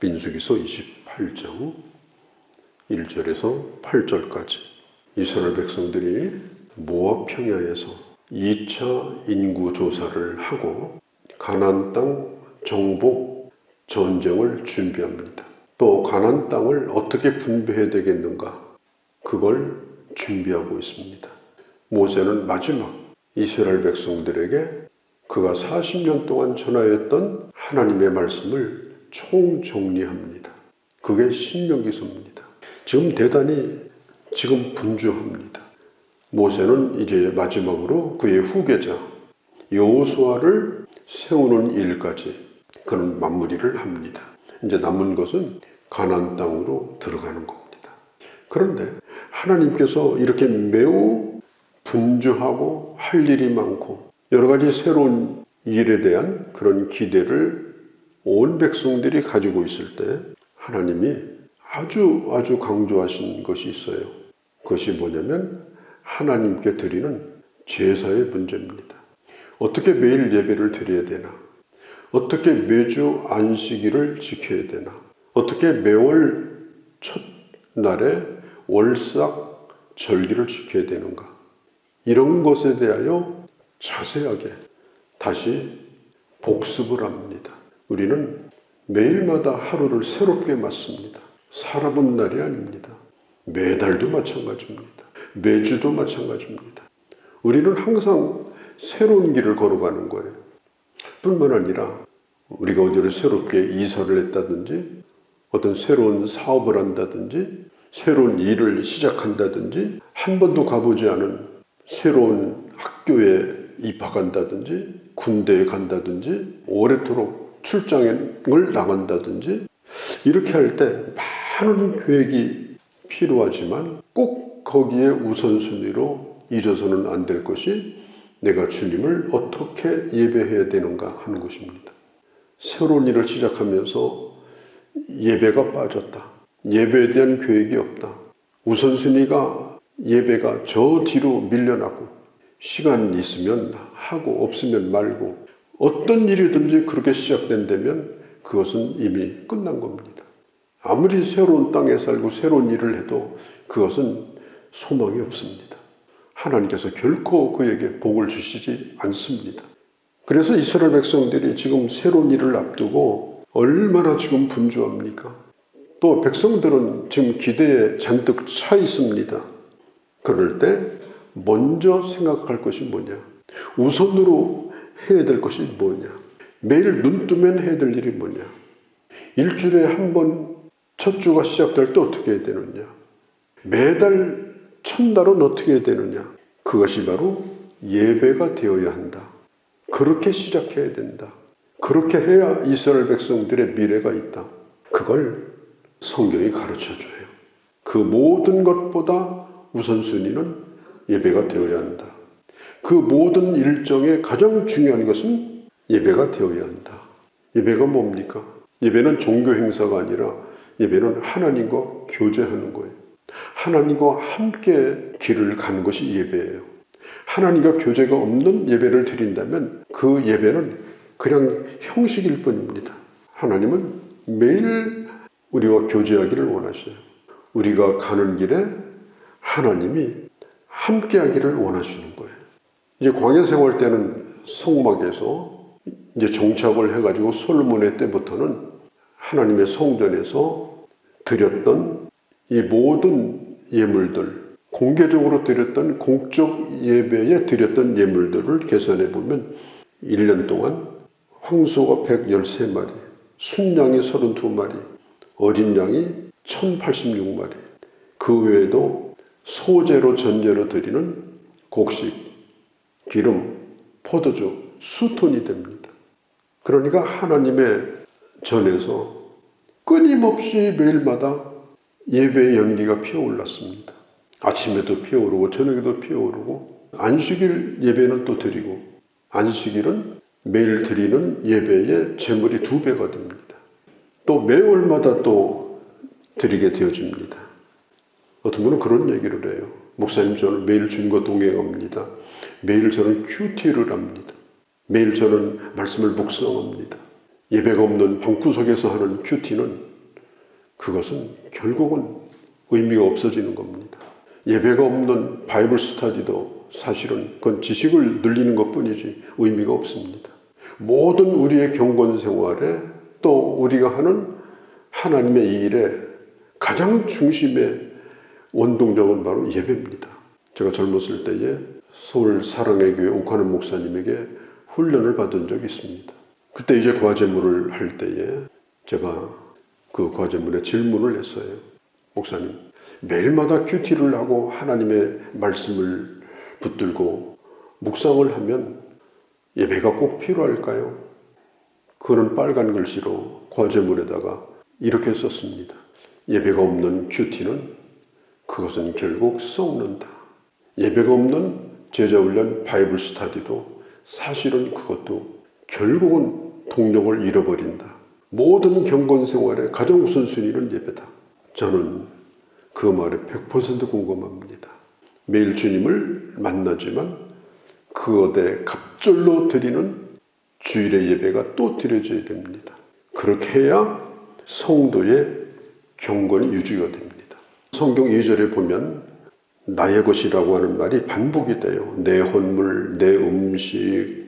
민수기서 28장 1절에서 8절까지 이스라엘 백성들이 모압 평야에서 2차 인구 조사를 하고 가나안 땅 정복 전쟁을 준비합니다. 또 가나안 땅을 어떻게 분배해야 되겠는가, 그걸 준비하고 있습니다. 모세는 마지막 이스라엘 백성들에게 그가 40년 동안 전하였던 하나님의 말씀을 총정리합니다. 그게 신명기서입니다. 지금 대단히 분주합니다. 모세는 이제 마지막으로 그의 후계자 여호수아를 세우는 일까지 그는 마무리를 합니다. 이제 남은 것은 가나안 땅으로 들어가는 겁니다. 그런데 하나님께서 이렇게 매우 분주하고 할 일이 많고 여러 가지 새로운 일에 대한 그런 기대를 온 백성들이 가지고 있을 때 하나님이 아주 강조하신 것이 있어요. 그것이 뭐냐면 하나님께 드리는 제사의 문제입니다. 어떻게 매일 예배를 드려야 되나? 어떻게 매주 안식일을 지켜야 되나? 어떻게 매월 첫날에 월삭 절기를 지켜야 되는가? 이런 것에 대하여 자세하게 다시 복습을 합니다. 우리는 매일마다 하루를 새롭게 맞습니다. 살아본 날이 아닙니다. 매달도 마찬가지입니다. 매주도 마찬가지입니다. 우리는 항상 새로운 길을 걸어가는 거예요. 뿐만 아니라 우리가 어디를 새롭게 이사를 했다든지 어떤 새로운 사업을 한다든지 새로운 일을 시작한다든지 한 번도 가보지 않은 새로운 학교에 입학한다든지 군대에 간다든지 오래도록 출장을 나간다든지 이렇게 할 때 많은 계획이 필요하지만 꼭 거기에 우선순위로 이뤄서는 안 될 것이 내가 주님을 어떻게 예배해야 되는가 하는 것입니다. 새로운 일을 시작하면서 예배가 빠졌다. 예배에 대한 계획이 없다. 우선순위가 예배가 저 뒤로 밀려나고 시간 있으면 하고 없으면 말고 어떤 일이든지 그렇게 시작된다면 그것은 이미 끝난 겁니다. 아무리 새로운 땅에 살고 새로운 일을 해도 그것은 소망이 없습니다. 하나님께서 결코 그에게 복을 주시지 않습니다. 그래서 이스라엘 백성들이 지금 새로운 일을 앞두고 얼마나 지금 분주합니까? 또 백성들은 지금 기대에 잔뜩 차 있습니다. 그럴 때 먼저 생각할 것이 뭐냐? 우선으로 해야 될 것이 뭐냐? 매일 눈 뜨면 해야 될 일이 뭐냐? 일주일에 한 번 첫 주가 시작될 때 어떻게 해야 되느냐? 매달 첫날은 어떻게 해야 되느냐? 그것이 바로 예배가 되어야 한다. 그렇게 시작해야 된다. 그렇게 해야 이스라엘 백성들의 미래가 있다. 그걸 성경이 가르쳐줘요. 그 모든 것보다 우선순위는 예배가 되어야 한다. 그 모든 일정의 가장 중요한 것은 예배가 되어야 한다. 예배가 뭡니까? 예배는 종교 행사가 아니라 예배는 하나님과 교제하는 거예요. 하나님과 함께 길을 가는 것이 예배예요. 하나님과 교제가 없는 예배를 드린다면 그 예배는 그냥 형식일 뿐입니다. 하나님은 매일 우리와 교제하기를 원하셔요. 우리가 가는 길에 하나님이 함께 하기를 원하시는 거예요. 이제 광야 생활 때는 성막에서 이제 정착을 해가지고 솔로몬의 때부터는 하나님의 성전에서 드렸던 이 모든 예물들, 공개적으로 드렸던 공적 예배에 드렸던 예물들을 계산해 보면 1년 동안 황소가 113마리, 순양이 32마리, 어린 양이 1086마리, 그 외에도 소제로 전제로 드리는 곡식, 기름, 포도주 수톤이 됩니다. 그러니까 하나님의 전에서 끊임없이 매일마다 예배의 연기가 피어올랐습니다. 아침에도 피어오르고 저녁에도 피어오르고 안식일 예배는 또 드리고 안식일은 매일 드리는 예배의 제물이 2배가 됩니다. 또 매월마다 또 드리게 되어집니다. 어떤 분은 그런 얘기를 해요. 목사님, 저는 매일 주님과 동행합니다. 매일 저는 큐티를 합니다. 매일 저는 말씀을 묵상합니다. 예배가 없는 방구석에서 하는 큐티는 그것은 결국은 의미가 없어지는 겁니다. 예배가 없는 바이블 스터디도 사실은 그건 지식을 늘리는 것뿐이지 의미가 없습니다. 모든 우리의 경건 생활에 또 우리가 하는 하나님의 이 일에 가장 중심의 원동력은 바로 예배입니다. 제가 젊었을 때에 서울 사랑의 교회 옥하는 목사님에게 훈련을 받은 적이 있습니다. 그때 이제 과제물을 할 때에 제가 그 과제물에 질문을 했어요. 목사님, 매일마다 큐티를 하고 하나님의 말씀을 붙들고 묵상을 하면 예배가 꼭 필요할까요? 그는 빨간 글씨로 과제물에다가 이렇게 썼습니다. 예배가 없는 큐티는 그것은 결국 썩는다. 예배가 없는 제자훈련 바이블 스터디도 사실은 그것도 결국은 동력을 잃어버린다. 모든 경건 생활의 가장 우선순위는 예배다. 저는 그 말에 100% 공감합니다. 매일 주님을 만나지만 그것에 갑절로 드리는 주일의 예배가 또 드려져야 됩니다. 그렇게 해야 성도의 경건이 유지가 됩니다. 성경 2절에 보면 나의 것이라고 하는 말이 반복이 돼요. 내 헌물, 내 음식,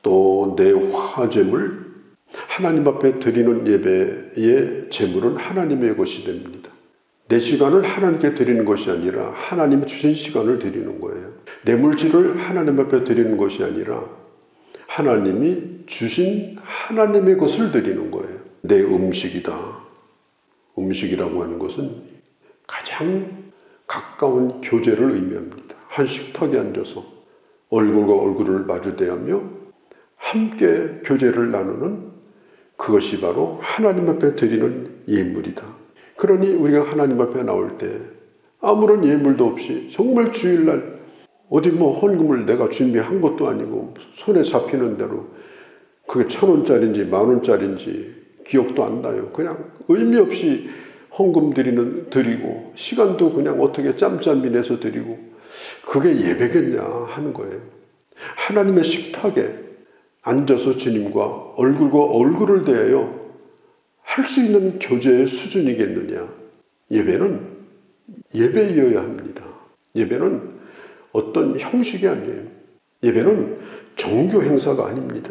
또 내 화제물, 하나님 앞에 드리는 예배의 제물은 하나님의 것이 됩니다. 내 시간을 하나님께 드리는 것이 아니라 하나님이 주신 시간을 드리는 거예요. 내 물질을 하나님 앞에 드리는 것이 아니라 하나님이 주신 하나님의 것을 드리는 거예요. 내 음식이다. 음식이라고 하는 것은 가장 가까운 교제를 의미합니다. 한 식탁에 앉아서 얼굴과 얼굴을 마주대하며 함께 교제를 나누는 그것이 바로 하나님 앞에 드리는 예물이다. 그러니 우리가 하나님 앞에 나올 때 아무런 예물도 없이 정말 주일날 어디 헌금을 내가 준비한 것도 아니고 손에 잡히는 대로 그게 1,000원짜리인지 10,000원짜리인지 기억도 안 나요. 그냥 의미 없이 헌금 드리고 시간도 그냥 어떻게 짬짬이 내서 드리고 그게 예배겠냐 하는 거예요. 하나님의 식탁에 앉아서 주님과 얼굴과 얼굴을 대하여 할 수 있는 교제의 수준이겠느냐. 예배는 예배이어야 합니다. 예배는 어떤 형식이 아니에요. 예배는 종교 행사가 아닙니다.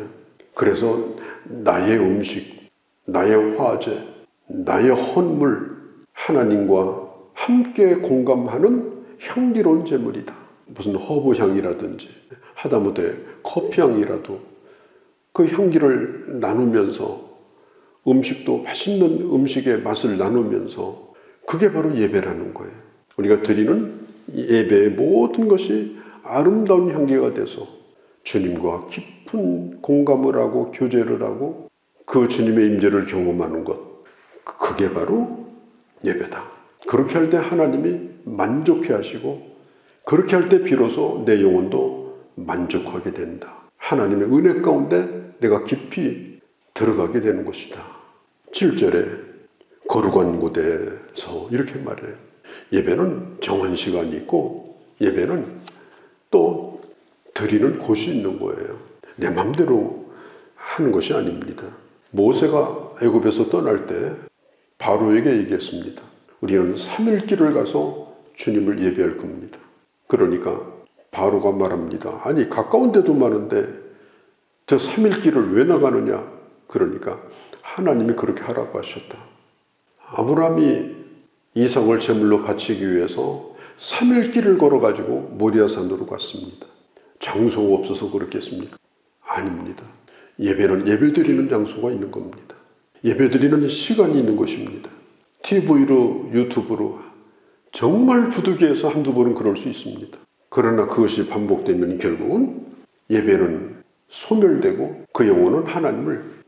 그래서 나의 음식, 나의 화제, 나의 헌물, 하나님과 함께 공감하는 향기로운 제물이다. 무슨 허브향이라든지 하다못해 커피향이라도 그 향기를 나누면서 음식도 맛있는 음식의 맛을 나누면서 그게 바로 예배라는 거예요. 우리가 드리는 예배의 모든 것이 아름다운 향기가 돼서 주님과 깊은 공감을 하고 교제를 하고 그 주님의 임재를 경험하는 것, 그게 바로 예배다. 그렇게 할 때 하나님이 만족해 하시고 그렇게 할 때 비로소 내 영혼도 만족하게 된다. 하나님의 은혜 가운데 내가 깊이 들어가게 되는 것이다. 7절에 거룩한 곳에서 이렇게 말해요. 예배는 정한 시간이 있고 예배는 또 드리는 곳이 있는 거예요. 내 마음대로 하는 것이 아닙니다. 모세가 애굽에서 떠날 때 바로에게 얘기했습니다. 우리는 3일 길을 가서 주님을 예배할 겁니다. 그러니까 바로가 말합니다. 아니 가까운 데도 많은데 저 3일 길을 왜 나가느냐. 그러니까 하나님이 그렇게 하라고 하셨다. 아브라함이 이삭을 제물로 바치기 위해서 3일 길을 걸어가지고 모리아산으로 갔습니다. 장소가 없어서 그렇겠습니까? 아닙니다. 예배는 예배드리는 장소가 있는 겁니다. 예배드리는 시간이 있는 것입니다. TV로 유튜브로 정말 부득이해서 한두 번은 그럴 수 있습니다. 그러나 그것이 반복되면 결국은 예배는 소멸되고 그 영혼은 하나님을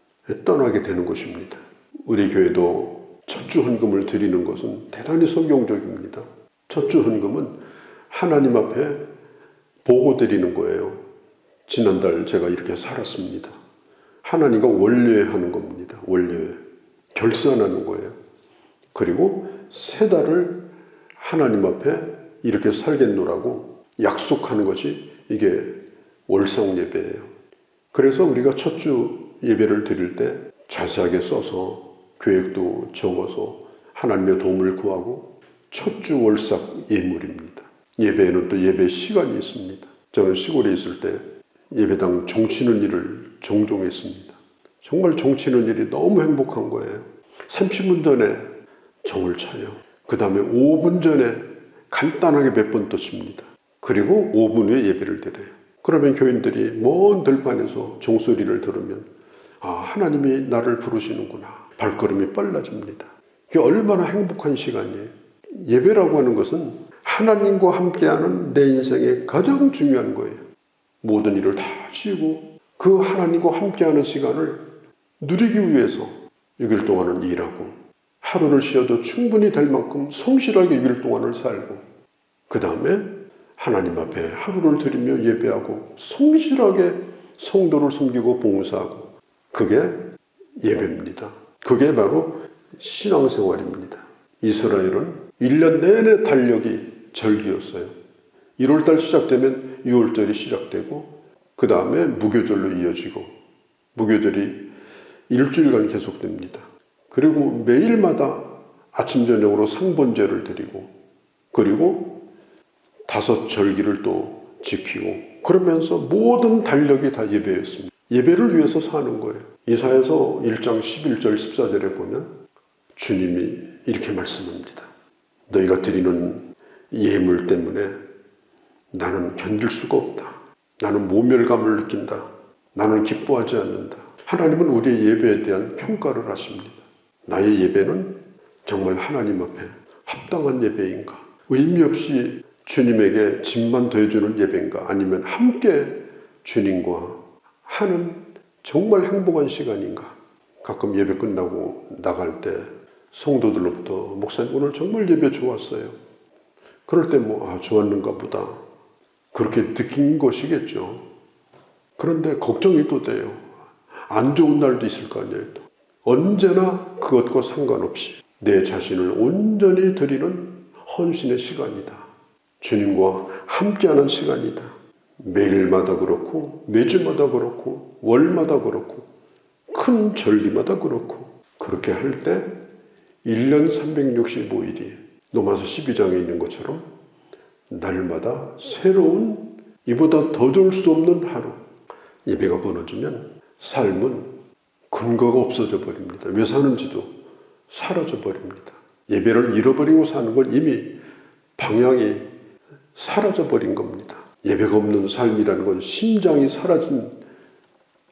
떠나게 되는 것입니다. 우리 교회도 첫주 헌금을 드리는 것은 대단히 성경적입니다. 첫주 헌금은 하나님 앞에 보고 드리는 거예요. 지난달 제가 이렇게 살았습니다. 하나님과 원례하는 겁니다. 원례 결산하는 거예요. 그리고 3달을 하나님 앞에 이렇게 살겠노라고 약속하는 것이 이게 월상 예배예요. 그래서 우리가 첫 주 예배를 드릴 때 자세하게 써서 계획도 적어서 하나님의 도움을 구하고 첫 주 월삭 예물입니다. 예배에는 또 예배 시간이 있습니다. 저는 시골에 있을 때 예배당 종치는 일을 종종 했습니다. 정말 종치는 일이 너무 행복한 거예요. 30분 전에 종을 쳐요. 그 다음에 5분 전에 간단하게 몇 번 또 칩니다. 그리고 5분 후에 예배를 드려요. 그러면 교인들이 먼 들판에서 종소리를 들으면 하나님이 나를 부르시는구나. 발걸음이 빨라집니다. 그게 얼마나 행복한 시간이에요. 예배라고 하는 것은 하나님과 함께하는 내 인생의 가장 중요한 거예요. 모든 일을 다 치우고 그 하나님과 함께하는 시간을 누리기 위해서 6일 동안은 일하고 하루를 쉬어도 충분히 될 만큼 성실하게 6일 동안을 살고 그 다음에 하나님 앞에 하루를 드리며 예배하고 성실하게 성도를 섬기고 봉사하고 그게 예배입니다. 그게 바로 신앙생활입니다. 이스라엘은 1년 내내 달력이 절기였어요. 1월달 시작되면 6월절이 시작되고 그 다음에 무교절로 이어지고 무교절이 일주일간 계속됩니다. 그리고 매일마다 아침 저녁으로 상번제를 드리고 그리고 5 절기를 또 지키고 그러면서 모든 달력이 다 예배였습니다. 예배를 위해서 사는 거예요. 이사야서 1장 11절 14절에 보면 주님이 이렇게 말씀합니다. 너희가 드리는 예물 때문에 나는 견딜 수가 없다. 나는 모멸감을 느낀다. 나는 기뻐하지 않는다. 하나님은 우리의 예배에 대한 평가를 하십니다. 나의 예배는 정말 하나님 앞에 합당한 예배인가? 의미 없이 주님에게 짐만 더해주는 예배인가? 아니면 함께 주님과 하는 정말 행복한 시간인가? 가끔 예배 끝나고 나갈 때 성도들로부터 목사님 오늘 정말 예배 좋았어요. 그럴 때 좋았는가 보다. 그렇게 느낀 것이겠죠. 그런데 걱정이 또 돼요. 안 좋은 날도 있을 거 아니에요. 또. 언제나 그것과 상관없이 내 자신을 온전히 드리는 헌신의 시간이다. 주님과 함께하는 시간이다. 매일마다 그렇고 매주마다 그렇고 월마다 그렇고 큰 절기마다 그렇고 그렇게 할 때 1년 365일이 로마서 12장에 있는 것처럼 날마다 새로운 이보다 더 좋을 수 없는 하루 예배가 무너지면 삶은 근거가 없어져 버립니다. 왜 사는지도 사라져 버립니다. 예배를 잃어버리고 사는 건 이미 방향이 사라져 버린 겁니다. 예배가 없는 삶이라는 건 심장이 사라진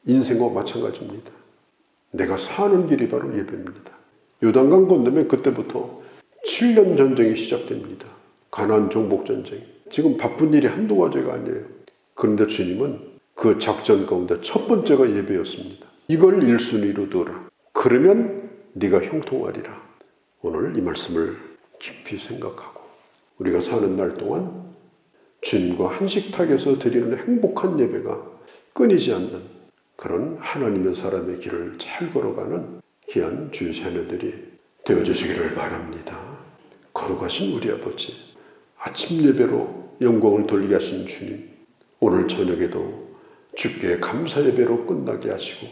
인생과 마찬가지입니다. 내가 사는 길이 바로 예배입니다. 요단강 건너면 그때부터 7년 전쟁이 시작됩니다. 가나안 정복 전쟁. 지금 바쁜 일이 한두 가지가 아니에요. 그런데 주님은 그 작전 가운데 첫 번째가 예배였습니다. 이걸 1순위로 두어라. 그러면 네가 형통하리라. 오늘 이 말씀을 깊이 생각하고 우리가 사는 날 동안 주님과 한식탁에서 드리는 행복한 예배가 끊이지 않는 그런 하나님의 사람의 길을 잘 걸어가는 귀한 주의 자녀들이 되어주시기를 바랍니다. 거룩하신 우리 아버지, 아침 예배로 영광을 돌리게 하신 주님, 오늘 저녁에도 주께 감사 예배로 끝나게 하시고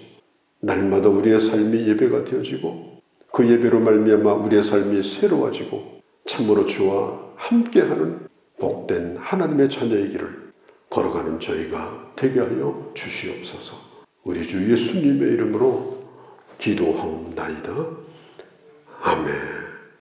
날마다 우리의 삶이 예배가 되어지고 그 예배로 말미암아 우리의 삶이 새로워지고 참으로 주와 함께하는 복된 하나님의 자녀의 길을 걸어가는 저희가 되게 하여 주시옵소서. 우리 주 예수님의 이름으로 기도하옵나이다. 아멘.